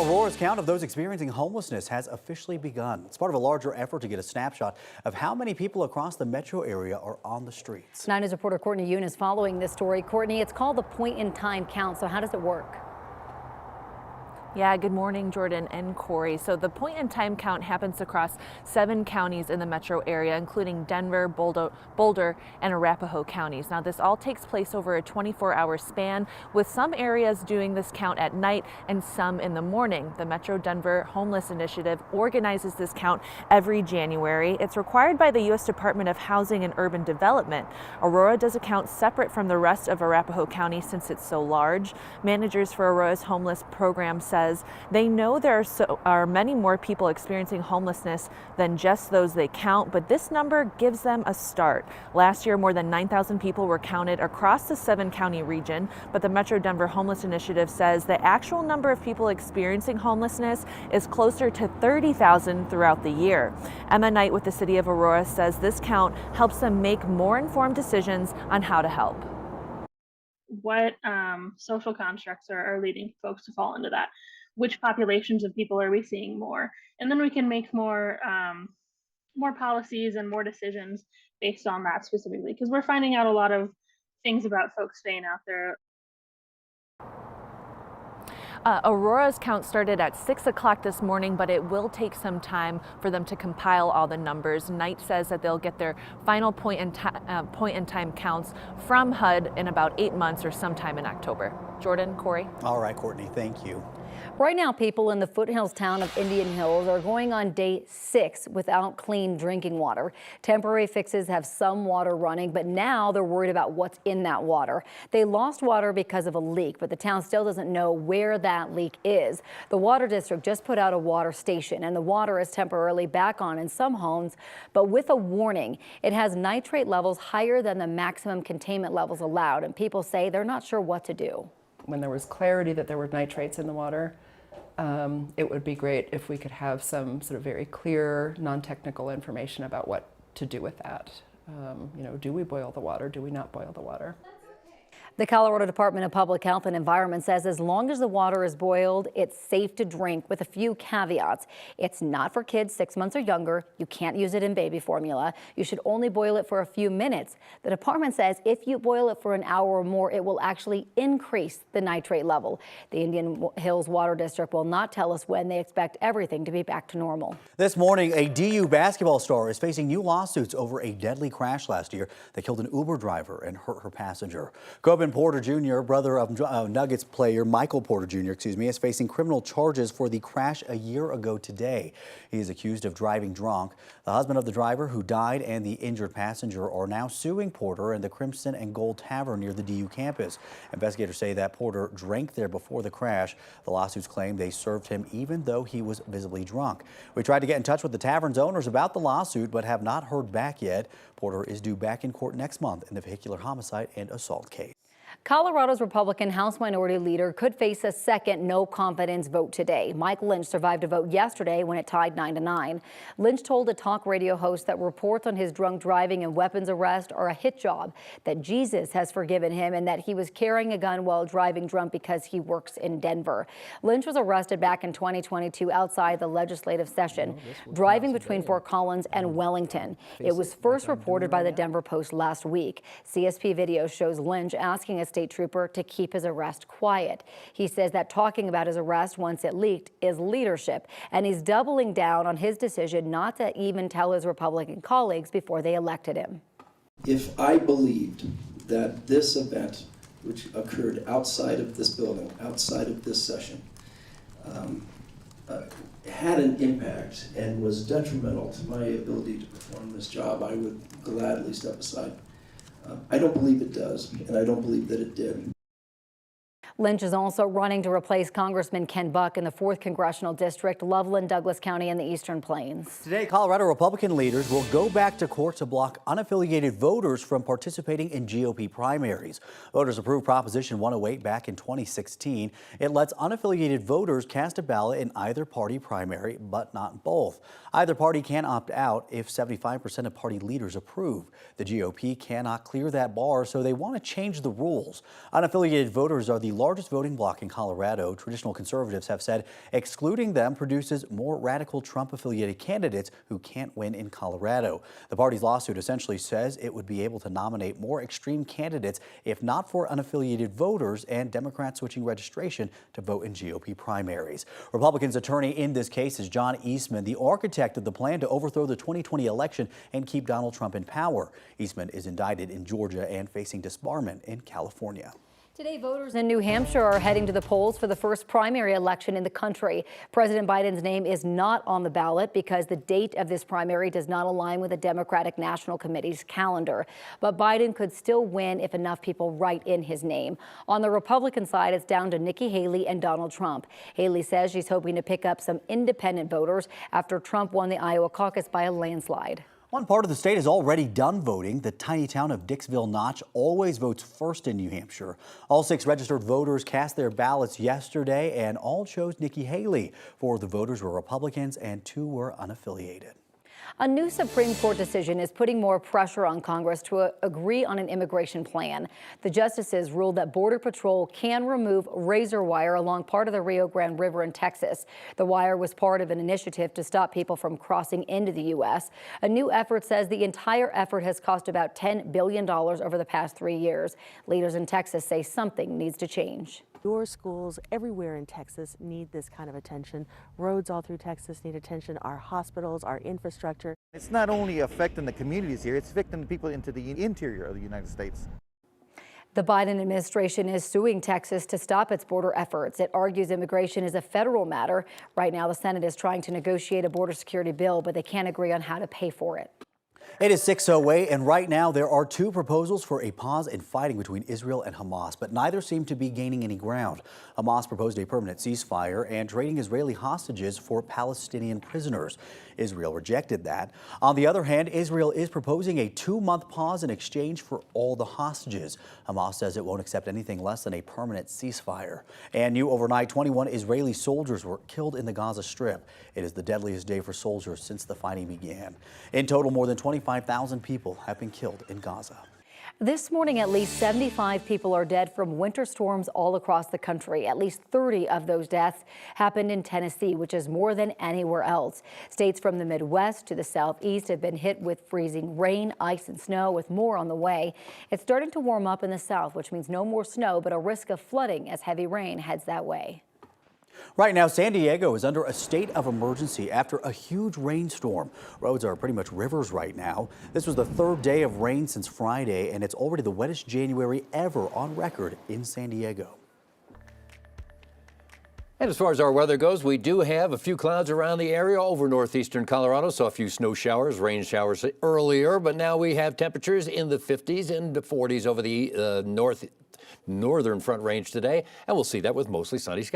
Aurora's count of those experiencing homelessness has officially begun. It's part of a larger effort to get a snapshot of how many people across the metro area are on the streets. 9 News reporter Courtney Yoon is following this story. Courtney, it's called the point-in-time count. So how does it work? Yeah, good morning, Jordan and Corey. So the point-in-time count happens across 7 counties in the metro area, including Denver, Boulder, and Arapahoe counties. Now, this all takes place over a 24-hour span, with some areas doing this count at night and some in the morning. The Metro Denver Homeless Initiative organizes this count every January. It's required by the U.S. Department of Housing and Urban Development. Aurora does a count separate from the rest of Arapahoe County since it's so large. Managers for Aurora's homeless program says they know there are many more people experiencing homelessness than just those they count, but this number gives them a start. Last year, more than 9,000 people were counted across the 7-county region, but the Metro Denver Homeless Initiative says the actual number of people experiencing homelessness is closer to 30,000 throughout the year. Emma Knight with the City of Aurora says this count helps them make more informed decisions on how to help. What social constructs are leading folks to fall into that? Which populations of people are we seeing more? And then we can make more policies and more decisions based on that specifically, because we're finding out a lot of things about folks staying out there. Aurora's count started at 6 o'clock this morning, but it will take some time for them to compile all the numbers. Knight says that they'll get their final point-in-time counts from HUD in about 8 months or sometime in October. Jordan, Corey. All right, Courtney, thank you. Right now, people in the foothills town of Indian Hills are going on day 6 without clean drinking water. Temporary fixes have some water running, but now they're worried about what's in that water. They lost water because of a leak, but the town still doesn't know where that leak is. The water district just put out a water station, and the water is temporarily back on in some homes, but with a warning. It has nitrate levels higher than the maximum containment levels allowed, and people say they're not sure what to do. When there was clarity that there were nitrates in the water, it would be great if we could have some sort of very clear, non-technical information about what to do with that. Do we boil the water? Do we not boil the water? The Colorado Department of Public Health and Environment says as long as the water is boiled, it's safe to drink, with a few caveats. It's not for kids 6 months or younger. You can't use it in baby formula. You should only boil it for a few minutes. The department says if you boil it for an hour or more, it will actually increase the nitrate level. The Indian Hills Water District will not tell us when they expect everything to be back to normal. This morning, a DU basketball star is facing new lawsuits over a deadly crash last year that killed an Uber driver and hurt her passenger. Goen Porter Jr., brother of Nuggets player Michael Porter Jr., is facing criminal charges for the crash a year ago today. He is accused of driving drunk. The husband of the driver who died and the injured passenger are now suing Porter and the Crimson and Gold Tavern near the DU campus. Investigators say that Porter drank there before the crash. The lawsuits claim they served him even though he was visibly drunk. We tried to get in touch with the tavern's owners about the lawsuit, but have not heard back yet. Porter is due back in court next month in the vehicular homicide and assault case. Colorado's Republican House Minority Leader could face a second no-confidence vote today. Mike Lynch survived a vote yesterday when it tied 9-9. Lynch told a talk radio host that reports on his drunk driving and weapons arrest are a hit job, that Jesus has forgiven him, and that he was carrying a gun while driving drunk because he works in Denver. Lynch was arrested back in 2022 outside the legislative session, driving between Fort Collins and Wellington. It was first reported by the Denver Post last week. CSP video shows Lynch asking a state trooper to keep his arrest quiet. He says that talking about his arrest once it leaked is leadership, and he's doubling down on his decision not to even tell his Republican colleagues before they elected him. If I believed that this event, which occurred outside of this building, outside of this session, had an impact and was detrimental to my ability to perform this job, I would gladly step aside. I don't believe it does, and I don't believe that it did. Lynch is also running to replace Congressman Ken Buck in the 4th Congressional District, Loveland, Douglas County, and the Eastern Plains. Today, Colorado Republican leaders will go back to court to block unaffiliated voters from participating in GOP primaries. Voters approved Proposition 108 back in 2016. It lets unaffiliated voters cast a ballot in either party primary, but not both. Either party can opt out if 75% of party leaders approve. The GOP cannot clear that bar, so they want to change the rules. Unaffiliated voters are the largest largest voting bloc in Colorado. Traditional conservatives have said excluding them produces more radical Trump-affiliated candidates who can't win in Colorado. The party's lawsuit essentially says it would be able to nominate more extreme candidates if not for unaffiliated voters and Democrats switching registration to vote in GOP primaries. Republicans' attorney in this case is John Eastman, the architect of the plan to overthrow the 2020 election and keep Donald Trump in power. Eastman is indicted in Georgia and facing disbarment in California. Today, voters in New Hampshire are heading to the polls for the first primary election in the country. President Biden's name is not on the ballot because the date of this primary does not align with the Democratic National Committee's calendar. But Biden could still win if enough people write in his name. On the Republican side, it's down to Nikki Haley and Donald Trump. Haley says she's hoping to pick up some independent voters after Trump won the Iowa caucus by a landslide. One part of the state is already done voting. The tiny town of Dixville Notch always votes first in New Hampshire. All 6 registered voters cast their ballots yesterday and all chose Nikki Haley. 4 of the voters were Republicans and 2 were unaffiliated. A new Supreme Court decision is putting more pressure on Congress to agree on an immigration plan. The justices ruled that Border Patrol can remove razor wire along part of the Rio Grande River in Texas. The wire was part of an initiative to stop people from crossing into the U.S. A new effort says the entire effort has cost about $10 billion over the past 3 years. Leaders in Texas say something needs to change. Your schools everywhere in Texas need this kind of attention. Roads all through Texas need attention. Our hospitals, our infrastructure. It's not only affecting the communities here, it's affecting people into the interior of the United States. The Biden administration is suing Texas to stop its border efforts. It argues immigration is a federal matter. Right now, the Senate is trying to negotiate a border security bill, but they can't agree on how to pay for it. It is 6:08, and right now there are 2 proposals for a pause in fighting between Israel and Hamas, but neither seem to be gaining any ground. Hamas proposed a permanent ceasefire and trading Israeli hostages for Palestinian prisoners. Israel rejected that. On the other hand, Israel is proposing a 2-month pause in exchange for all the hostages. Hamas says it won't accept anything less than a permanent ceasefire. And new overnight, 21 Israeli soldiers were killed in the Gaza Strip. It is the deadliest day for soldiers since the fighting began. In total, more than 25,000 people have been killed in Gaza. This morning, at least 75 people are dead from winter storms all across the country. At least 30 of those deaths happened in Tennessee, which is more than anywhere else. States from the Midwest to the Southeast have been hit with freezing rain, ice, and snow, with more on the way. It's starting to warm up in the South, which means no more snow, but a risk of flooding as heavy rain heads that way. Right now, San Diego is under a state of emergency after a huge rainstorm. Roads are pretty much rivers right now. This was the 3rd day of rain since Friday, and it's already the wettest January ever on record in San Diego. And as far as our weather goes, we do have a few clouds around the area over northeastern Colorado, so a few snow showers, rain showers earlier, but now we have temperatures in the 50s and the 40s over the northern Front Range today, and we'll see that with mostly sunny skies.